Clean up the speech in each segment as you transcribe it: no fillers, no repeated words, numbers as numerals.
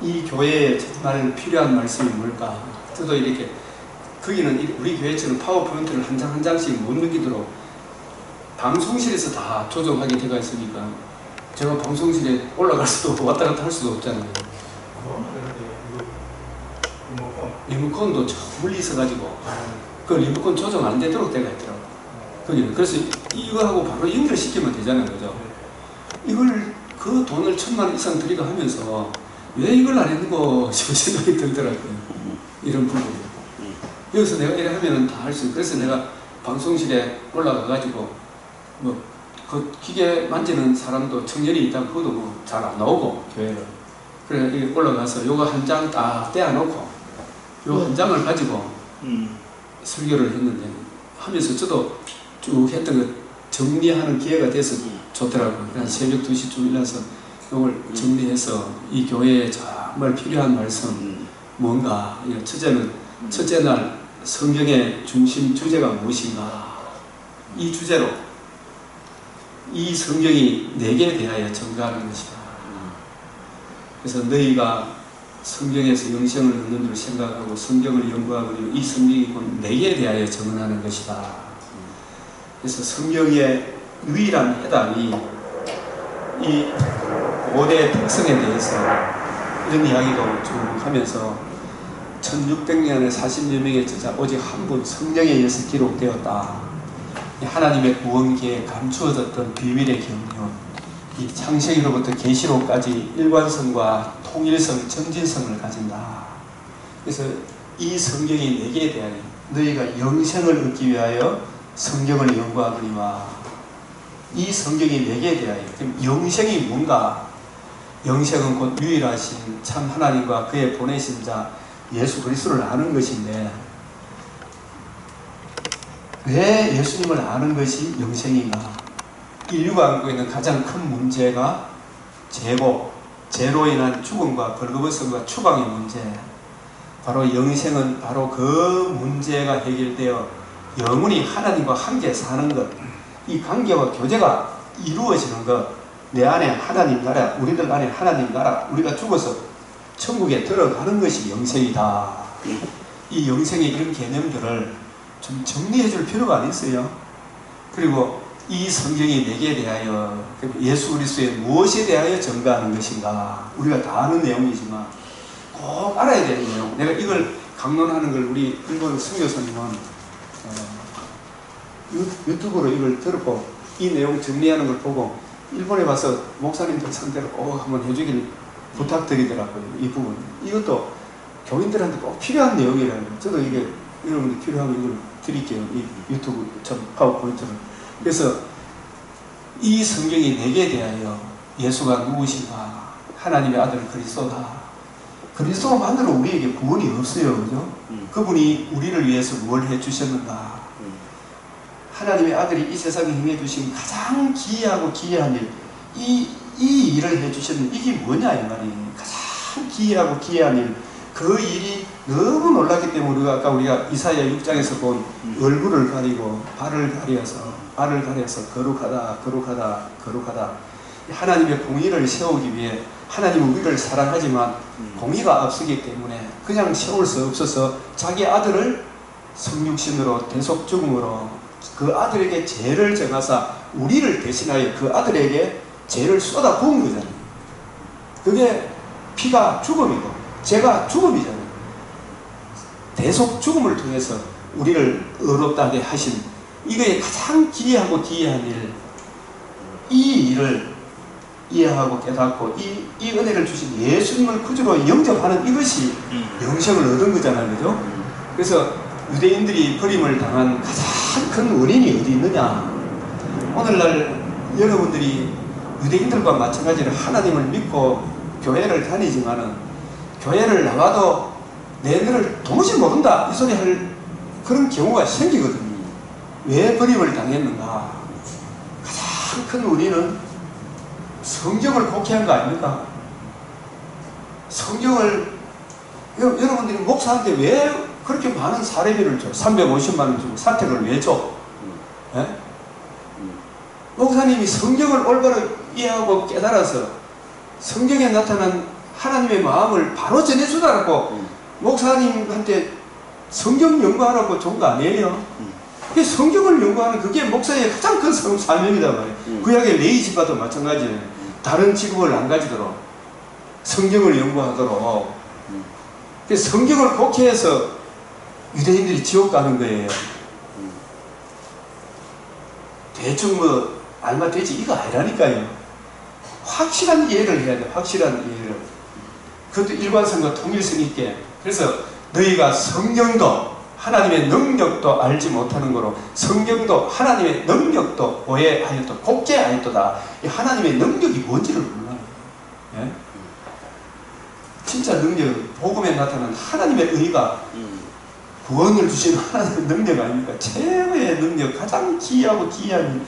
이 교회에 정말 필요한 말씀이 뭘까? 저도 이렇게 거기는 우리 교회처럼 파워포인트를 한 장 한 장씩 못 넘기도록 방송실에서 다 조정하게 되어 있으니까 제가 방송실에 올라갈 수도 없고 왔다 갔다 할 수도 없잖아요. 리모컨도 저 멀리 있어가지고 그 리모컨 조정 안 되도록 되어 있더라고요. 거기는. 그래서 이거하고 바로 연결시키면 되잖아요. 그죠? 이걸 그 돈을 1,000만 원 이상 들이고 하면서 왜 이걸 안 했는고 싶은 생각이 들더라고요. 이런 부분이. 여기서 내가 이래 하면은 다 할 수 있고, 그래서 내가 방송실에 올라가가지고 그 기계 만지는 사람도 청년이 있다고 그것도 뭐 잘 안 나오고 교회를. 그래 올라가서 요거 한 장 딱 떼어놓고 요 한 장을 가지고 설교를 했는데 하면서 저도 쭉 했던 거 정리하는 기회가 돼서 좋더라고요. 그래서 새벽 2시쯤 일어나서 이걸 정리해서 이 교회에 정말 필요한 말씀 뭔가. 첫째 날 성경의 중심 주제가 무엇인가, 이 주제로 이 성경이 내게 대하여 증거하는 것이다. 그래서 너희가 성경에서 영생을 얻는 줄 생각하고 성경을 연구하고 이 성경이 곧 내게 대하여 증언하는 것이다. 그래서 성경의 유일한 해답이 이 고대 특성에 대해서 이런 이야기도 쭉 하면서 1600년의 40여 명의 저자 오직 한 분 성령에 의해서 기록되었다. 하나님의 구원기에 감추어졌던 비밀의 경륜, 이 창세기로부터 계시록까지 일관성과 통일성, 정진성을 가진다. 그래서 이 성경이 내게 대하여 너희가 영생을 얻기 위하여 성경을 연구하거니와, 이 성경이 내게 대하여. 그럼 영생이 뭔가? 영생은 곧 유일하신 참 하나님과 그의 보내신 자 예수 그리스도를 아는 것인데, 왜 예수님을 아는 것이 영생인가? 인류가 안고 있는 가장 큰 문제가 죄로 인한 죽음과 벌거벗음과 추방의 문제. 바로 영생은 바로 그 문제가 해결되어 영원히 하나님과 함께 사는 것, 이 관계와 교제가 이루어지는 것, 내 안에 하나님 나라, 우리들 안에 하나님 나라, 우리가 죽어서 천국에 들어가는 것이 영생이다. 이 영생의 이런 개념들을 좀 정리해 줄 필요가 있어요. 그리고 이 성경이 내게 대하여, 예수 그리스도의 무엇에 대하여 증거하는 것인가, 우리가 다 아는 내용이지만 꼭 알아야 되는 내용. 내가 이걸 강론하는 걸 우리 일본 선교사님은 유튜브로 이걸 들었고 이 내용 정리하는 걸 보고 일본에 와서 목사님들 상대로 한번 해주길 부탁드리더라고요. 이 부분. 이것도 교인들한테 꼭 필요한 내용이라는 거예요. 저도 이게 여러분들 필요하면 이걸 드릴게요. 이 유튜브 파워포인트를. 그래서 이 성경이 내게 대하여 예수가 누구신가, 하나님의 아들 그리스도다. 그리스도만으로 우리에게 구원이 없어요. 그죠? 그분이 우리를 위해서 뭘 해주셨는가. 하나님의 아들이 이 세상에 행해주신 가장 기이하고 기이한 일, 이 일을 해주셨는데 이게 뭐냐 이 말이에요. 가장 기이하고 기이한 일, 그 일이 너무 놀랐기 때문에 아까 우리가 이사야 6장에서 본 얼굴을 가리고 발을 가려서 거룩하다 거룩하다 거룩하다. 하나님의 공의를 세우기 위해 하나님은 우리를 사랑하지만 공의가 앞서기 때문에 그냥 세울 수 없어서 자기 아들을 성육신으로 대속 죽음으로 그 아들에게 죄를 정하사 우리를 대신하여 그 아들에게 죄를 쏟아 부은 거잖아요. 그게 피가 죽음이고 죄가 죽음이잖아요. 대속 죽음을 통해서 우리를 의롭다게 하신 이거의 가장 기이하고 기이한 일, 이 일을 이해하고 깨닫고 이 은혜를 주신 예수님을 구주로 영접하는 이것이 영생을 얻은 거잖아요. 그죠? 그래서 유대인들이 버림을 당한 가장 큰 원인이 어디 있느냐? 오늘날 여러분들이 유대인들과 마찬가지로 하나님을 믿고 교회를 다니지만은 교회를 나와도 내들을 도무지 모른다 이 소리 할 그런 경우가 생기거든요. 왜 버림을 당했는가? 가장 큰 원인은 성경을 곡해한 거 아닙니까? 성경을 여러분들이 목사한테 왜 그렇게 많은 사례비를 줘? 350만 원 주고 사택을 왜 줘? 예? 목사님이 성경을 올바로 이해하고 깨달아서 성경에 나타난 하나님의 마음을 바로 전해주라고 목사님한테 성경 연구하라고 준 거 아니에요? 그게 성경을 연구하는 그게 목사의 가장 큰 사명이다 말이에요. 구약의 레위지파도 마찬가지예요. 다른 직업을 안 가지도록 성경을 연구하도록. 성경을 곡해해서 유대인들이 지옥 가는 거예요. 대충 뭐 알마 되지 이거 아니라니까요. 확실한 이해를 해야 돼. 확실한 이해를. 그것도 일관성과 통일성 있게. 그래서 너희가 성경도 하나님의 능력도 알지 못하는 거로 성경도 하나님의 능력도 오해하였다. 곡解하였도다. 이 하나님의 능력이 뭔지를 몰라요. 예? 진짜 능력은 복음에 나타난 하나님의 의가 구원을 주시는 하나님의 능력 아닙니까? 최고의 능력, 가장 기이하고 기이한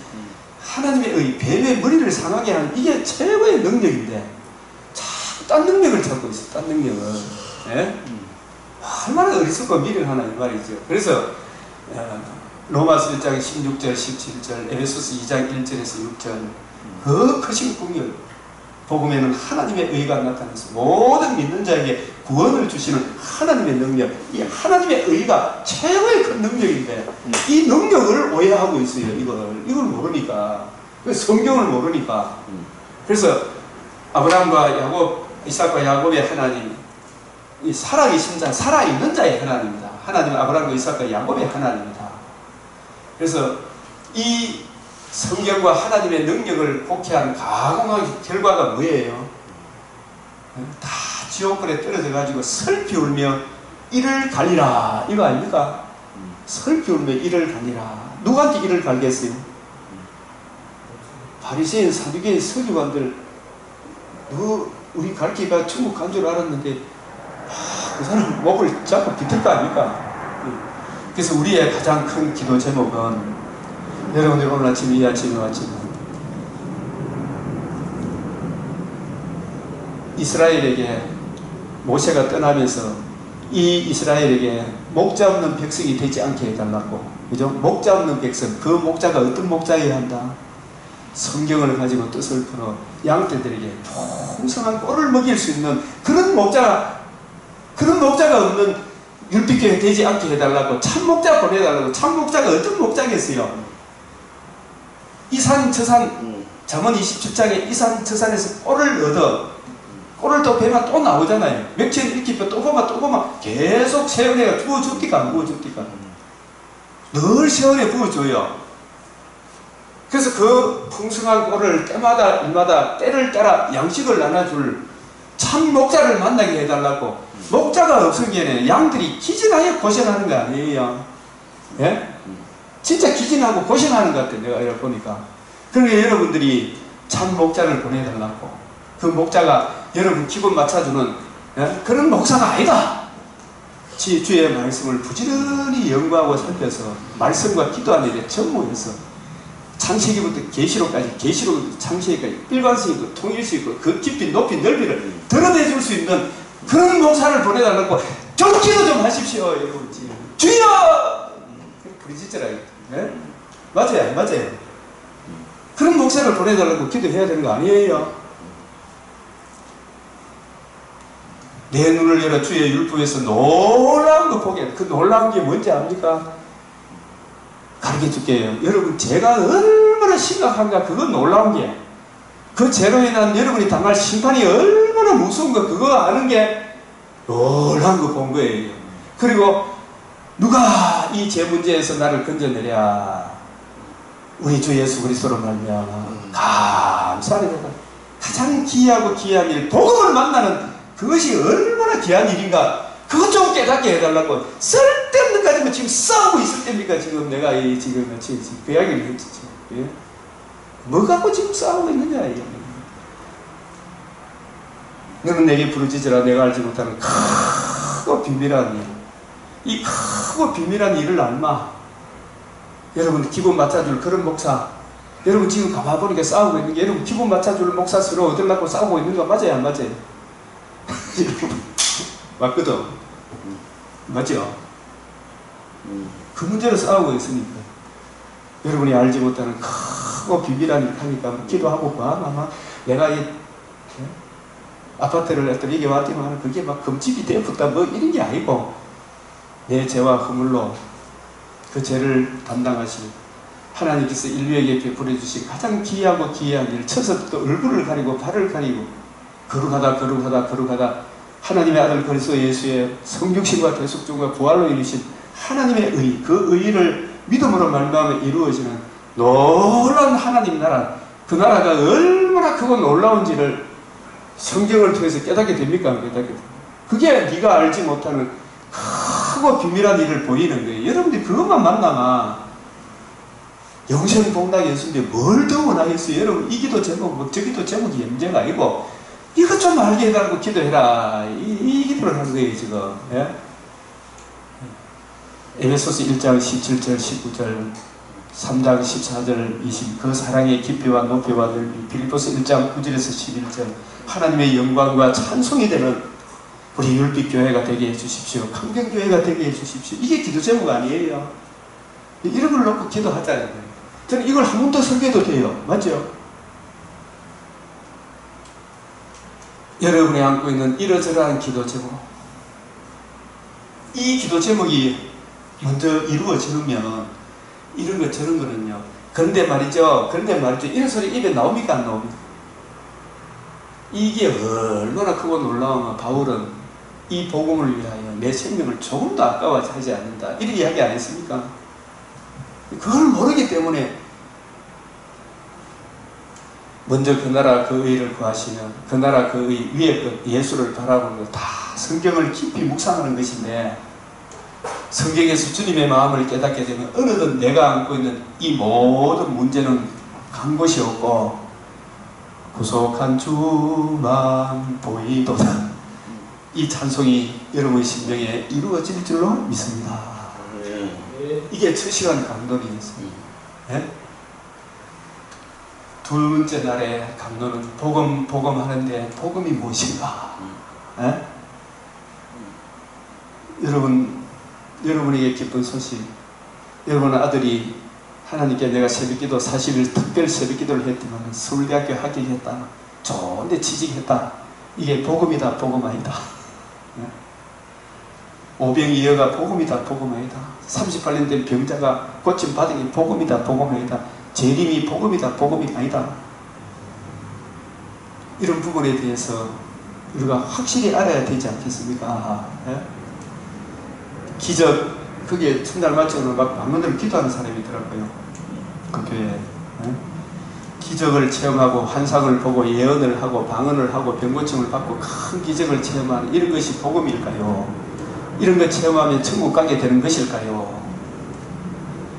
하나님의 의, 뱀의 머리를 상하게 하는 이게 최고의 능력인데 자꾸 딴 능력을 찾고 있어. 딴 능력을. 예? 얼마나 어리석고 미련하나 이 말이죠. 그래서 로마서 1장 16절 17절 에베소서 2장 1절에서 6절 그 크신 공열 복음에는 하나님의 의가 나타나서 모든 믿는 자에게 구원을 주시는 하나님의 능력, 이 하나님의 의가 최고의 큰 능력인데 이 능력을 오해하고 있어요. 이걸 모르니까, 성경을 모르니까. 그래서 아브라함과 야곱, 이삭과 야곱의 하나님, 이 살아계신 자, 살아있는 자의 하나님입니다. 하나님은 아브라함과 이삭과 야곱의 하나님입니다. 그래서 이 성경과 하나님의 능력을 곡해한 가공한 결과가 뭐예요? 다 지옥불에 떨어져 가지고 슬피 울며 이를 갈리라 이거 아닙니까? 슬피 울며 이를 갈리라. 누구한테 이를 갈겠어요? 바리새인, 사두개인, 서기관들. 너 우리 가르치가 천국 간 줄 알았는데 그 사람 목을 잡고 비틀 거 아닙니까? 그래서 우리의 가장 큰 기도 제목은 여러분들 오늘 아침 이 아침에 이스라엘에게 모세가 떠나면서 이 이스라엘에게 목자 없는 백성이 되지 않게 해달라고. 그죠? 목자 없는 백성. 그 목자가 어떤 목자여야 한다? 성경을 가지고 뜻을 풀어 양떼들에게 풍성한 꼴을 먹일 수 있는 그런 목자가 없는 율법교회 되지 않게 해달라고. 참 목자 보내달라고. 참 목자가 어떤 목자겠어요? 이산 저산, 잠언 27장에 이산 저산에서 꼴을 얻어. 꼴을 또 배면 또 나오잖아요. 며칠 이렇게 또 보면 계속 세월에가 부어줍니까 안 부어줍니까? 늘 세월에 부어줘요. 그래서 그 풍성한 꼴을 때마다 일마다 때를 따라 양식을 나눠줄 참 목자를 만나게 해달라고. 목자가 없으면 양들이 기진하게 고생하는 거 아니에요? 예? 진짜 기진하고 고생하는 것 같아요. 내가 이렇게 보니까. 그러니까 여러분들이 참 목자를 보내달라고. 그 목자가 여러분 기분 맞춰주는 그런 목사가 아니다. 주의 말씀을 부지런히 연구하고 살펴서 말씀과 기도하는 일에 전무해서 창세기부터 계시록까지, 계시록부터 창세기까지 일관성 있고 통일성 있고 그 깊이 높이 넓이를 드러내줄 수 있는 그런 목사를 보내달라고. 좀 기도 좀 하십시오. 여러분 주여! 부르짖으라. 네? 맞아요? 맞아요? 그런 목사를 보내달라고 기도해야 되는 거 아니에요? 내 눈을 열어 주의 율법에서 놀라운 거 보게. 그 놀라운 게 뭔지 압니까? 가르쳐 줄게요. 여러분 죄가 얼마나 심각한가 그건 놀라운 게. 그 죄로 인한 여러분이 당할 심판이 얼마나 무서운 거 그거 아는 게 놀라운 거 본 거예요. 그리고 누가 이 죄 문제에서 나를 건져내랴. 우리 주 예수 그리스도로 말미암아 감사합니다. 가장 귀하고 귀한 일, 복음을 만나는 그것이 얼마나 귀한 일인가. 그것 좀 깨닫게 해달라고. 쓸데없는 가지고 지금 싸우고 있을 때입니까? 지금 내가 지금 그 이야기를 했지. 예? 뭐 갖고 지금 싸우고 있느냐 이게. 너는 내게 부르짖으라. 내가 알지 못하는 크고 비밀한 일. 이 크고 비밀한 일을 알마. 여러분 기분 맞춰줄 그런 목사. 여러분 지금 가만 보니까 싸우고 있는 게 여러분 기분 맞춰줄 목사 서로 얻으려고 싸우고 있는 거 맞아요? 안 맞아요? 맞거든? 맞죠? 그 문제로 싸우고 있으니까 여러분이 알지 못하는 크고 비밀한 일 하니까 기도하고 봐. 아마 내가 아파트를 어떤 이게 왔지만 그게 막 금집이 되었다 뭐 이런 게 아니고 내 죄와 허물로 그 죄를 담당하신 하나님께서 인류에게 베풀어 주신 가장 귀하고 귀한 일, 쳐서 또 얼굴을 가리고 발을 가리고 거룩하다 하나님의 아들 그리스도 예수의 성육신과 대속중과 부활로 이루신 하나님의 의, 그 의를 믿음으로 말미암아 이루어지는 놀라운 하나님 나라, 그 나라가 얼마나 크고 놀라운지를 성경을 통해서 깨닫게 됩니까? 안 깨닫게 됩니까? 그게 네가 알지 못하는 크고 비밀한 일을 보이는 거예요. 여러분들이 그것만 만나면 영생복락 예수인데 뭘 더 원하겠어요? 여러분 이 기도 제목 뭐 저 기도 제목이 문제가 아니고 이것 좀 알게 해달라고 기도해라. 이 기도를 하는 거예요 지금. 예? 에베소서 1장 17절 19절 3장 14절 20 그 사랑의 깊이와 높이와 넓이 빌립보서 1장 9절에서 11절 하나님의 영광과 찬송이 되는 우리 율빛 교회가 되게 해주십시오. 강변교회가 되게 해주십시오. 이게 기도 제목 아니에요. 이런 걸 놓고 기도하자는 거예요. 저는 이걸 한 번 더 설교해도 돼요. 맞죠? 여러분이 안고 있는 이러저러한 기도 제목, 이 기도 제목이 먼저 이루어지면 이런 거 저런 거는요. 그런데 말이죠 이런 소리 입에 나옵니까 안 나옵니까? 이게 얼마나 크고 놀라우면 바울은 이 복음을 위하여 내 생명을 조금도 아까워하지 않는다 이렇게 이야기 안 했습니까? 그걸 모르기 때문에 먼저 그 나라 그 의를 구하시면 그 나라 그 의 위에 그 예수를 바라보는 것 다 성경을 깊이 묵상하는 것인데 성경에서 주님의 마음을 깨닫게 되면 어느덧 내가 안고 있는 이 모든 문제는 간 곳이 없고 구속한 주만 보이도다. 이 찬송이 여러분의 심령에 이루어질 줄로 믿습니다. 이게 첫 시간 강론이었습니다. 네? 두 번째 날에 강론은 복음 하는데 복음이 무엇인가? 네? 여러분에게 기쁜 소식, 여러분 아들이 하나님께 내가 새벽기도 40일 특별 새벽기도를 했지만 서울대학교 합격했다, 좋은데 취직했다, 이게 복음이다 복음 아니다. 오병이어가 복음이다 복음 아니다. 38년 된 병자가 고침받은 게 복음이다 복음 아니다. 재림이 복음이다 복음이 아니다. 이런 부분에 대해서 우리가 확실히 알아야 되지 않겠습니까? 기적, 그게 첫날 맞춰서 막 방문으로 기도하는 사람이 있더라고요. 그 교회에. 기적을 체험하고 환상을 보고 예언을 하고 방언을 하고 병고침을 받고 큰 기적을 체험하는 이런 것이 복음일까요? 이런 거 체험하면 천국 가게 되는 것일까요?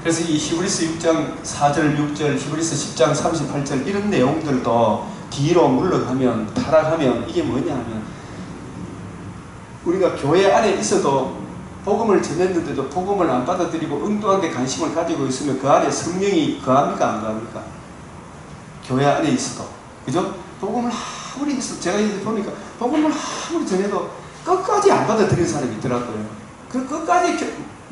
그래서 이 히브리서 6장 4절 6절 히브리서 10장 38절 이런 내용들도 뒤로 물러가면 타락하면 이게 뭐냐 하면 우리가 교회 안에 있어도 복음을 전했는데도 복음을 안 받아들이고 엉뚱한 데 관심을 가지고 있으면 그 안에 성령이 거합니까 안 거합니까? 교회 안에 있어도 그죠? 복음을 아무리 있어도 제가 이제 보니까 복음을 아무리 전해도 끝까지 안 받아들이는 사람이 있더라고요. 그 끝까지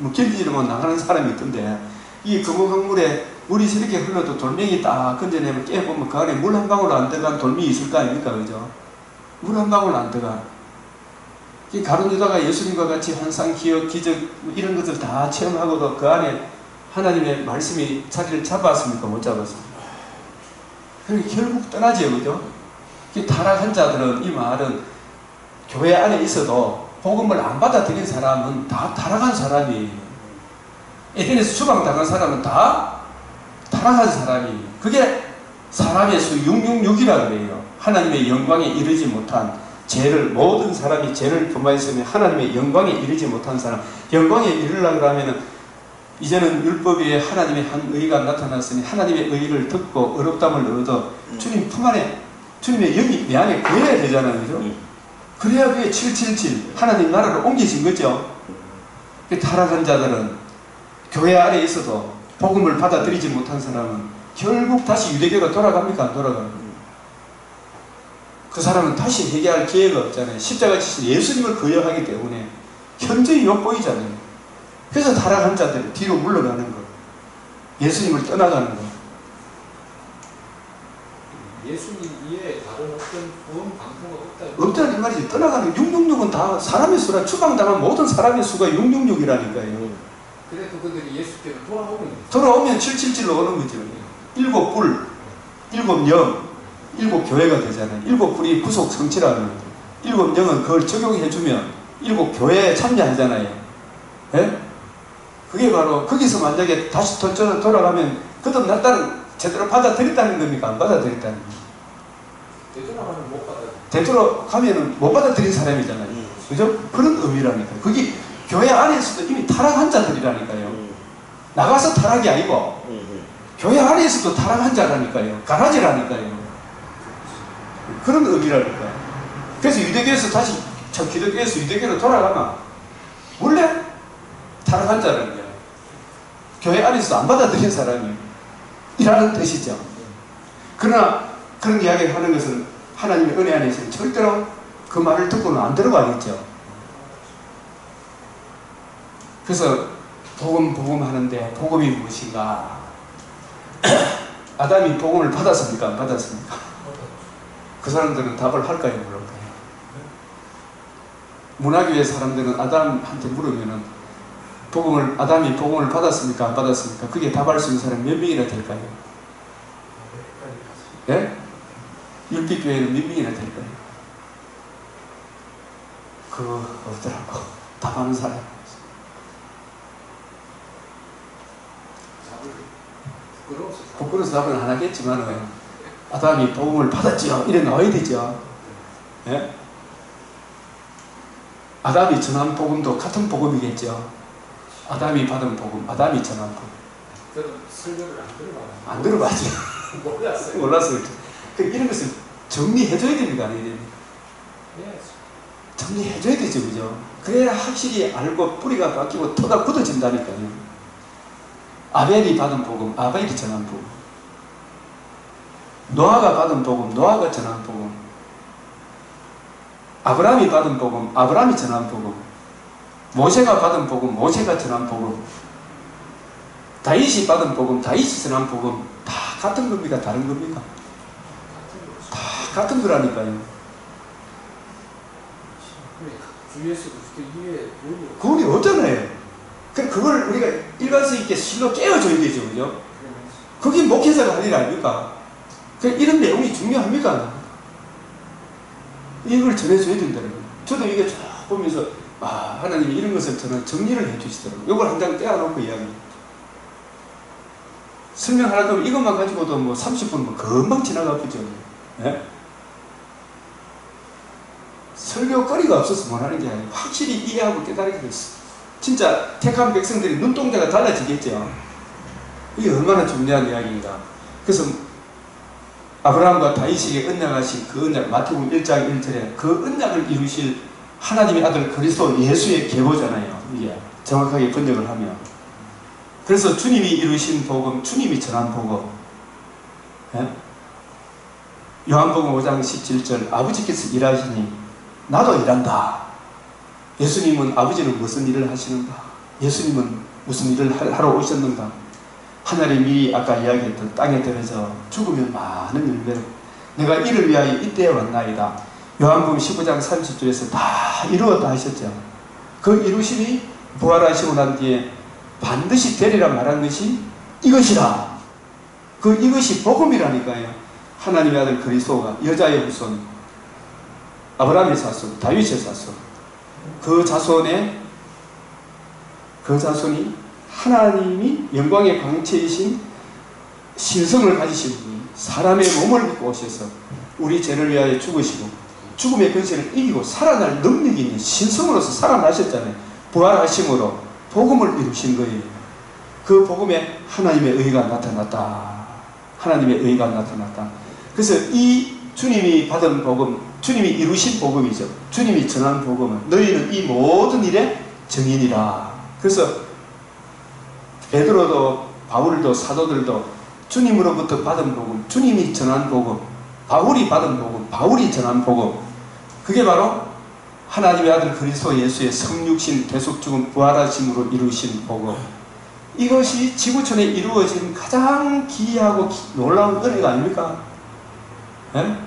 견디지를 못 나가는 사람이 있던데 이 금호강물에 물이 저렇게 흘러도 돌멩이 딱 건져내면 깨보면 그 안에 물 한 방울 안 들어간 돌멩이 있을 거 아닙니까? 그죠? 물 한 방울 안 들어간 가룟 유다가 예수님과 같이 환상, 기억, 기적 이런 것들 다 체험하고도 그 안에 하나님의 말씀이 자리를 잡았습니까? 못 잡았습니까? 그러니까 결국 떠나죠. 그죠? 타락한 자들은 이 말은 교회 안에 있어도 복음을 안 받아들인 사람은 다 타락한 사람이에요. 에덴에서 추방당한 사람은 다 타락한 사람이에요. 그게 사람의 수 666이라고 그래요. 하나님의 영광에 이르지 못한 죄를, 모든 사람이 죄를 범하였으면 하나님의 영광에 이르지 못한 사람, 영광에 이르려고 하면은 이제는 율법에 하나님의 한 의가 나타났으니 하나님의 의를 듣고 의롭다함을 얻어 주님 품 안에, 주님의 영이 내 안에 거해야 되잖아요. 그죠? 그래야 그게 777 하나님 나라로 옮겨진 거죠. 타락한 자들은 교회 안에 있어도 복음을 받아들이지 못한 사람은 결국 다시 유대교로 돌아갑니까? 안 돌아갑니까? 그 사람은 다시 회개할 기회가 없잖아요. 십자가 지신 예수님을 거역하기 때문에 현저히 욕보이잖아요. 그래서 타락한 자들이 뒤로 물러가는 거, 예수님을 떠나가는 거. 예수님 이외에 다른 어떤 구원 방법가 없다. 없다는 말이지. 떠나가는 666은 다 사람의 수라 추방당한 모든 사람의 수가 666이라니까요. 그래도 그들이 예수께로 돌아오면 777로 오는 거죠. 일곱 불, 일곱 영, 일곱 교회가 되잖아요. 일곱 불이 구속 성취라는 거죠. 일곱 영은 그걸 적용해주면 일곱 교회에 참여하잖아요. 예? 그게 바로 거기서 만약에 다시 돌아가면 그도 나 딸은 제대로 받아들였다는 겁니까? 안 받아들였다는 겁니까? 되돌아가면 못 받아. 되돌아가면은 못 받아들인 사람이잖아요. 그죠? 그런 의미라니까요. 그게 교회 안에서도 이미 타락한 자들이라니까요. 나가서 타락이 아니고 교회 안에서도 타락한 자라니까요. 가라지라니까요. 그런 의미라니까요. 그래서 유대교에서 다시 기독교에서 유대교로 돌아가면 원래 타락한 자라는 거예요. 교회 안에서 안 받아들인 사람이 이라는 뜻이죠. 그러나 그런 이야기를 하는 것은 하나님의 은혜 안에서는 절대로 그 말을 듣고는 안 들어가겠죠. 그래서 복음 하는데 복음이 무엇인가? 아담이 복음을 받았습니까? 안 받았습니까? 그 사람들은 답을 할까요? 물을까요? 문화교회 사람들은 아담한테 물으면은 아담이 복음을 받았습니까? 안 받았습니까? 그게 답할 수 있는 사람이 몇 명이나 될까요? 예? 율법교회는 몇 명이나 될까요? 그거 없더라고. 답하는 사람. 부끄러워서 답은 안 하겠지만 아담이 복음을 받았지요. 이래 나와야 되죠. 예? 아담이 전한 복음도 같은 복음이겠죠. 아담이 받은 복음, 아담이 전한 복음. 저는 설교를 안 들어봤죠. 몰랐어요. 몰랐어요. 이런 것을 정리해줘야 됩니다. 정리해줘야 되죠. 그죠? 그래야 확실히 알고 뿌리가 바뀌고 터가 굳어진다니까요. 아벨이 받은 복음, 아벨이 전한 복음. 노아가 받은 복음, 노아가 전한 복음. 아브라함이 받은 복음, 아브라함이 전한 복음. 모세가 받은 복음, 모세가 전한 복음. 다윗이 받은 복음, 다윗이 전한 복음. 다 같은 겁니까? 다른 겁니까? 다 같은 거라니까요. 주에서 이해 그게 없잖아요. 그걸 우리가 일관성 있게 실로 깨워줘야 되죠. 그죠? 그게 목회자가 할 일 아닙니까? 이런 내용이 중요합니까? 이걸 전해줘야 된다는 거예요. 저도 이게 쭉 보면서 하나님이 이런 것을 저는 정리를 해주시더라고요. 이걸 한 장 떼어놓고 이야기. 설명하려고 하면 이것만 가지고도 뭐 30분 금방 지나가 보죠. 네? 설교거리가 없어서 못하는 게 아니고 확실히 이해하고 깨달게 됐어. 진짜 택한 백성들이 눈동자가 달라지겠죠. 이게 얼마나 중요한 이야기인가. 그래서 아브라함과 다윗에게 언약하신 그 언약, 마태복음 1장 1절에 그 언약을 이루실 하나님의 아들 그리스도 예수의 계보잖아요. 이게 정확하게 번역을 하면. 그래서 주님이 이루신 복음, 주님이 전한 복음. 예? 요한복음 5장 17절 아버지께서 일하시니 나도 일한다. 예수님은 아버지는 무슨 일을 하시는가? 예수님은 무슨 일을 하러 오셨는가? 하늘이 아까 이야기했던 땅에 떨어져 죽으면 많은 열매를 내가 이를 위하여 이때에 왔나이다. 요한복음 15장 30절에서 다 이루었다 하셨죠. 그 이루심이 부활하시고 난 뒤에 반드시 되리라 말한 것이 이것이라. 그 이것이 복음이라니까요. 하나님의 아들 그리스도가 여자의 후손, 아브라함의 자손, 다윗의 자손, 그 자손이 하나님이 영광의 광채이신 신성을 가지신 분이 사람의 몸을 입고 오셔서 우리 죄를 위하여 죽으시고 죽음의 근세를 이기고 살아날 능력이 있는 신성으로서 살아나셨잖아요. 부활하심으로 복음을 이루신 거예요. 그 복음에 하나님의 의가 나타났다. 하나님의 의가 나타났다. 그래서 이 주님이 받은 복음, 주님이 이루신 복음이죠. 주님이 전한 복음은 너희는 이 모든 일의 증인이라. 그래서 베드로도 바울도 사도들도 주님으로부터 받은 복음, 주님이 전한 복음, 바울이 받은 복음, 바울이 전한 복음, 그게 바로 하나님의 아들 그리스도 예수의 성육신, 대속죽음, 부활하심으로 이루신 복음. 이것이 지구촌에 이루어진 가장 기이하고 놀라운 은혜가 아닙니까? 예?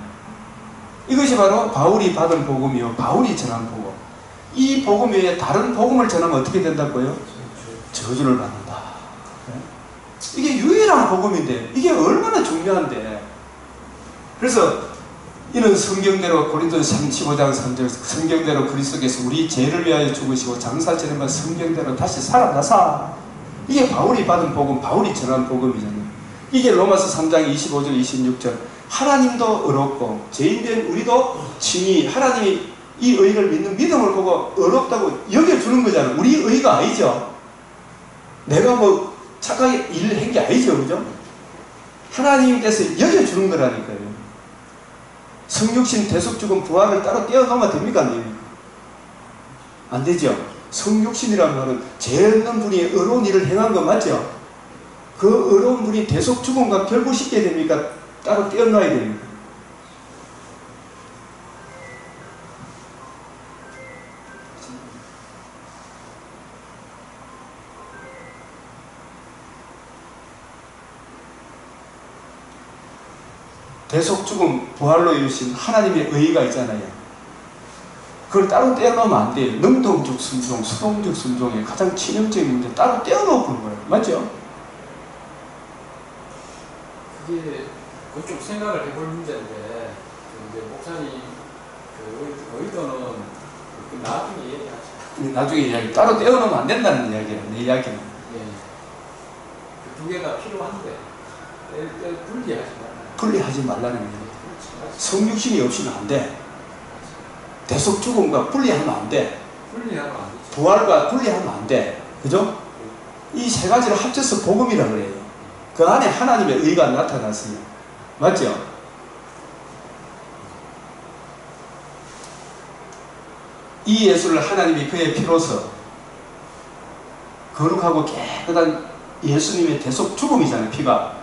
이것이 바로 바울이 받은 복음이요, 바울이 전한 복음. 이 복음 외에 다른 복음을 전하면 어떻게 된다고요? 저주를 받는다. 예? 이게 유일한 복음인데 이게 얼마나 중요한데. 그래서 이는 성경대로 고린도서 15장 3절 성경대로 그리스도께서 우리 죄를 위하여 죽으시고 장사처럼 성경대로 다시 살아나사. 이게 바울이 받은 복음, 바울이 전한 복음이잖아요. 이게 로마서 3장 25절 26절 하나님도 의롭고 죄인된 우리도 칭히 하나님이 이 의를 믿는 믿음을 보고 의롭다고 여겨주는 거잖아요. 우리 의가 아니죠. 내가 뭐 착하게 일을 한 게 아니죠. 그죠? 하나님께서 여겨주는 거라니까요. 성육신, 대속죽음, 부활을 따로 떼어놓으면 됩니까? 안 됩니까? 안 되죠. 성육신이라는 말은 죄 없는 분이 의로운 일을 행한 거 맞죠? 그 의로운 분이 대속죽음과 결부시켜야 됩니까? 따로 떼어놔야 됩니까? 대속죽음, 부활로 이루신 하나님의 의의가 있잖아요. 그걸 따로 떼어놓으면 안 돼요. 능동적 순종, 수동적 순종의 가장 치명적인 문제 따로 떼어놓는 거예요. 맞죠? 그게 그쪽 생각을 해볼 문제인데 이제 목사님 그 의도는 그 나중에 얘기하죠. 나중에 이야기 따로 떼어놓으면 안 된다는 이야기예요. 내 이야기는. 예. 그 두 개가 필요한데 분리하지 말아요. 분리하지 말라는 거예요. 성육신이 없이는 안 돼. 대속죽음과 분리하면 안 돼. 분리하면 안 되죠. 부활과 분리하면 안 돼. 그죠? 이 세 가지를 합쳐서 복음이라고 그래요. 그 안에 하나님의 의가 나타났어요. 맞죠? 이 예수를 하나님이 그의 피로서 거룩하고 깨끗한 예수님의 대속 죽음이잖아요. 피가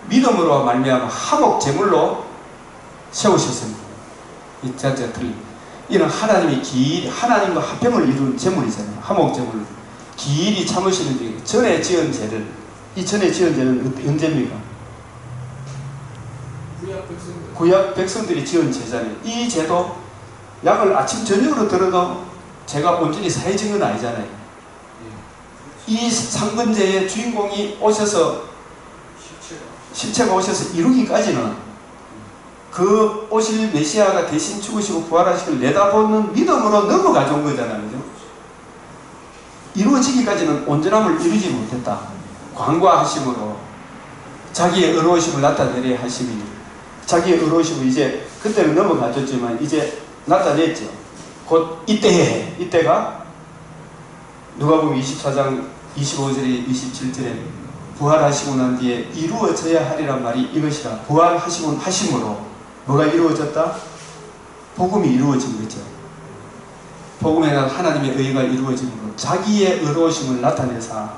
믿음으로 말미암아 화목 제물로 세우셨습니다. 이 자체가 틀린. 이는 하나님이 길이 하나님과 합평을 이룬 제물이잖아요. 화목 제물로 길이 참으시는 중에 전에 지은 죄를, 이 전에 지은 죄는 언제입니까? 구약 백성들이 지은 죄잖아요. 이 죄도 약을 아침 저녁으로 들어도 죄가 온전히 사해진 건 아니잖아요. 이 상근죄의 주인공이 오셔서 실체가 오셔서 이루기까지는 그 오실 메시아가 대신 죽으시고 부활하시길 내다보는 믿음으로 넘어가져온 거잖아요. 그죠? 이루어지기까지는 온전함을 이루지 못했다. 관과하심으로 자기의 의로우심을 나타내려 하심이니 자기의 의로우심을 이제 그때는 넘어가졌지만 이제 나타냈죠. 곧 이때가 누가복음 24장 25절에 27절에 부활하시고 난 뒤에 이루어져야 하리란 말이 이것이라. 부활하시고 하심으로 뭐가 이루어졌다? 복음이 이루어진 거죠. 복음에는 하나님의 의가 이루어짐으로 자기의 의로우심을 나타내사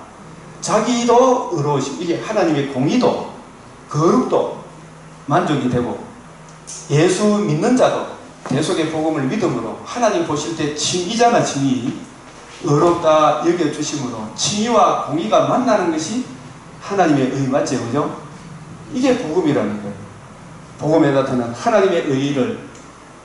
자기도 의로우심, 이게 하나님의 공의도 거룩도 만족이 되고 예수 믿는 자도 대속의 복음을 믿음으로 하나님 보실 때 칭의잖아. 칭의 의롭다 여겨주심으로 칭의와 공의가 만나는 것이 하나님의 의 맞죠? 그죠? 이게 복음이라는 거예요. 복음에 나타난 하나님의 의를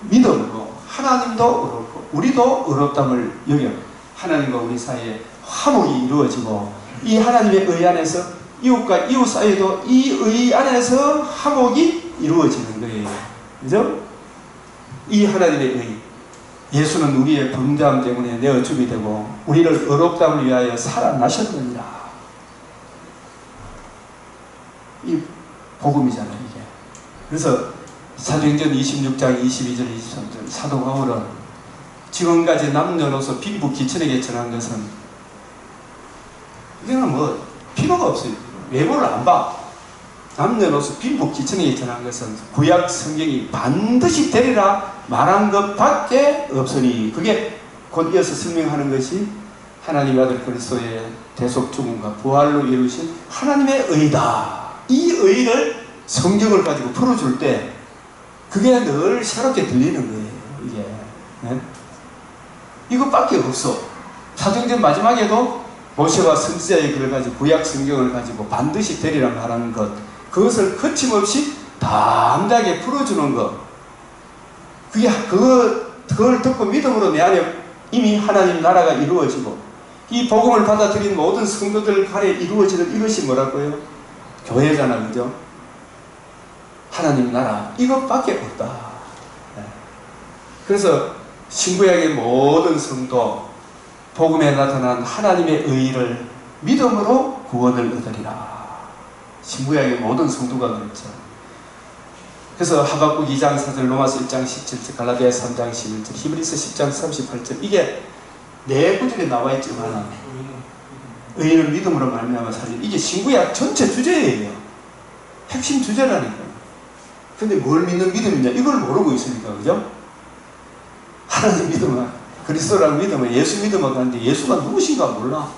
믿음으로 하나님도 의롭고 우리도 의롭담을 여겨 하나님과 우리 사이에 화목이 이루어지고 이 하나님의 의 안에서 이웃과 이웃 사이에도 이 의 안에서 화목이 이루어지는 거예요. 그죠? 이 하나님의 의 예수는 우리의 범죄함 때문에 내어줌이 되고 우리를 의롭담을 위하여 살아나셨느니라. 이 복음이잖아요. 이게. 그래서 사도행전 26장 22절 23절 사도 바울은 지금까지 남녀노소 빈부 기천에게 전한 것은 이거는 뭐 필요가 없어요. 외모를 안 봐. 남녀노소 빈부 기천에게 전한 것은 구약 성경이 반드시 되리라 말한 것밖에 없으니 그게 곧 이어서 설명하는 것이 하나님 아들 그리스도의 대속 죽음과 부활로 이루신 하나님의 의다. 이 의를 성경을 가지고 풀어줄 때 그게 늘 새롭게 들리는 거예요. 이게 네? 이것밖에 없어. 사도행전 마지막에도 모세와 선지자의 글을 가지고 구약 성경을 가지고 반드시 되리라 말하는 것 그것을 거침없이 다 담대하게 풀어주는 것. 그걸 듣고 믿음으로 내 안에 이미 하나님 나라가 이루어지고 이 복음을 받아들인 모든 성도들 간에 이루어지는 이것이 뭐라고요? 교회잖아, 그죠? 하나님 나라 이것밖에 없다. 네. 그래서 신구약의 모든 성도 복음에 나타난 하나님의 의를 믿음으로 구원을 얻으리라. 신구약의 모든 성도가 그랬죠. 그래서 하박국 2장 4절, 로마서 1장 17절, 갈라디아 3장 11절, 히브리서 10장 38절 이게 네 구절에 나와 있지만 의인은 믿음으로 말미암아 살리라. 이게 신구약 전체 주제예요. 핵심 주제라니까요. 근데 뭘 믿는 믿음이냐? 이걸 모르고 있으니까, 그죠? 하나님 믿음은, 그리스도라는 믿음은 예수 믿음을 가는데 예수가 누구신가 몰라.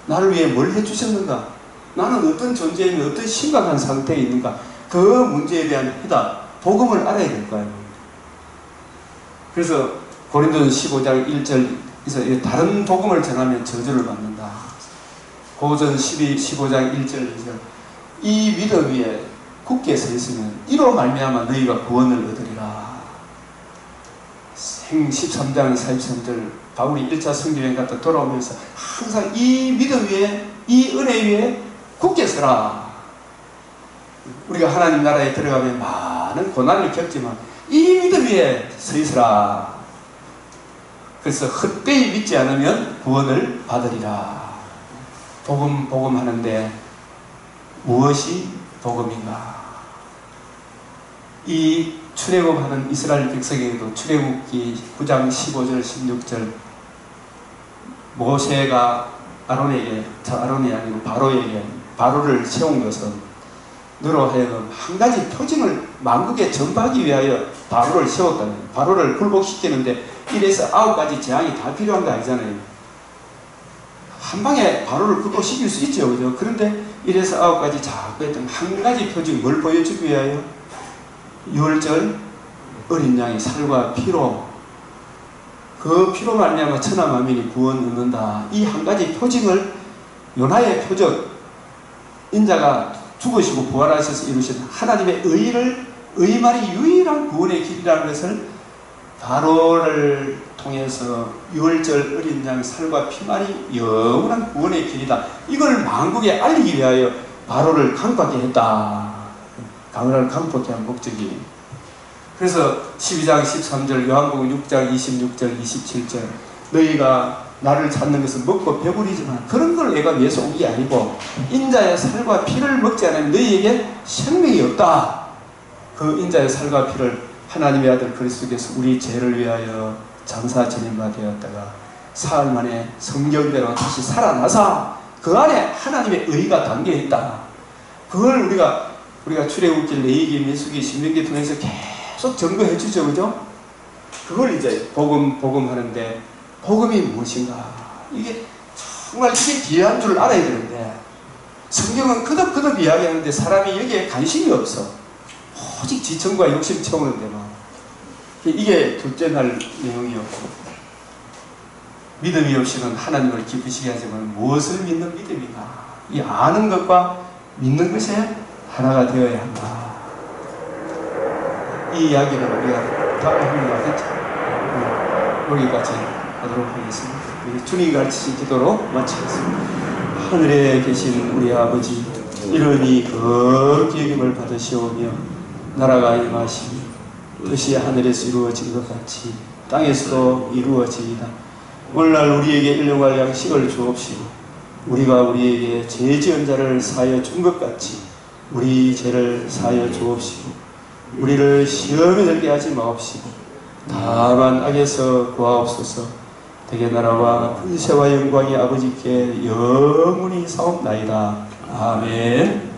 나를 위해 뭘 해주셨는가? 나는 어떤 존재이며 어떤 심각한 상태에 있는가? 그 문제에 대한 해답, 복음을 알아야 될 거예요. 그래서 고린도전 15장 1절에서 다른 복음을 전하면 저주를 받는다. 고전 15장 1절 2절 이 믿음 위에 굳게 서 있으면 이로 말미암아 너희가 구원을 얻으리라. 생 13장 43절 바울이 1차 성교여행 갔다 돌아오면서 항상 이 믿음 위에 이 은혜 위에 굳게 서라. 우리가 하나님 나라에 들어가면 많은 고난을 겪지만 이 믿음 위에 서 있으라. 그래서 헛되이 믿지 않으면 구원을 받으리라. 복음 하는데 무엇이 복음인가? 이 출애굽하는 이스라엘 백성에게도 출애굽기 9장 15절 16절 모세가 아론이 아니고 바로를 세운 것은 너로 하여금 한 가지 표징을 만국에 전파하기 위하여 바로를 세웠다는, 바로를 굴복시키는데 1에서 9가지 재앙이 다 필요한 거 아니잖아요. 한 방에 바로를 굴복시킬 수 있죠, 그죠? 그런데 1에서 9가지 자꾸 했던 한 가지 표징, 뭘 보여주기 위하여? 유월절 어린 양의 살과 피로, 그 피로 말미암아 천하 만민이 구원 얻는다. 이 한 가지 표징을 요나의 표적, 인자가 죽으시고 부활하셔서 이루신 하나님의 의만이 유일한 구원의 길이라는 것을 바로를 통해서 유월절 어린 양 살과 피만이 영원한 구원의 길이다. 이걸 만국에 알리기 위하여 바로를 강팍하게 했다. 강을 강팍하게 한 목적이. 그래서 12장 13절 요한복음 6장 26절 27절 너희가 나를 찾는 것은 먹고 배부리지만 그런 걸 내가 위해서 온 게 아니고 인자의 살과 피를 먹지 않으면 너희에게 생명이 없다. 그 인자의 살과 피를 하나님의 아들 그리스도께서 우리 죄를 위하여 장사 지낸 바 되었다가 사흘 만에 성경대로 다시 살아나사 그 안에 하나님의 의가 담겨 있다. 그걸 우리가 출애굽기, 레위기, 민수기, 신명기 통해서 계속 증거해 주죠, 그죠? 그걸 이제 복음 하는데 복음이 무엇인가? 이게 정말 이게 귀한 줄 알아야 되는데 성경은 끄덕끄덕 이야기하는데 사람이 여기에 관심이 없어. 오직 지청과 욕심 채우는 데만. 이게 둘째 날 내용이었고 믿음이 없이는 하나님을 기쁘시게 하지만 무엇을 믿는 믿음인가? 이 아는 것과 믿는 것에 하나가 되어야 한다. 이 이야기를 우리가 다 하겠죠. 여기까지 하도록 하겠습니다. 주님이 가르치신 기도로 마치겠습니다. 하늘에 계신 우리 아버지, 이름이 거룩히 여김을 받으시오며 나라가 임하시며 뜻이 하늘에서 이루어진 것 같이 땅에서도 이루어지이다. 오늘날 우리에게 일용할 양식을 주옵시고 우리가 우리에게 죄 지은 자를 사하여 준 것 같이 우리 죄를 사하여 주옵시고 우리를 시험에 들게 하지 마옵시고 다만 악에서 구하옵소서. 대개 나라와 권세와 영광이 아버지께 영원히 사옵나이다. 아멘.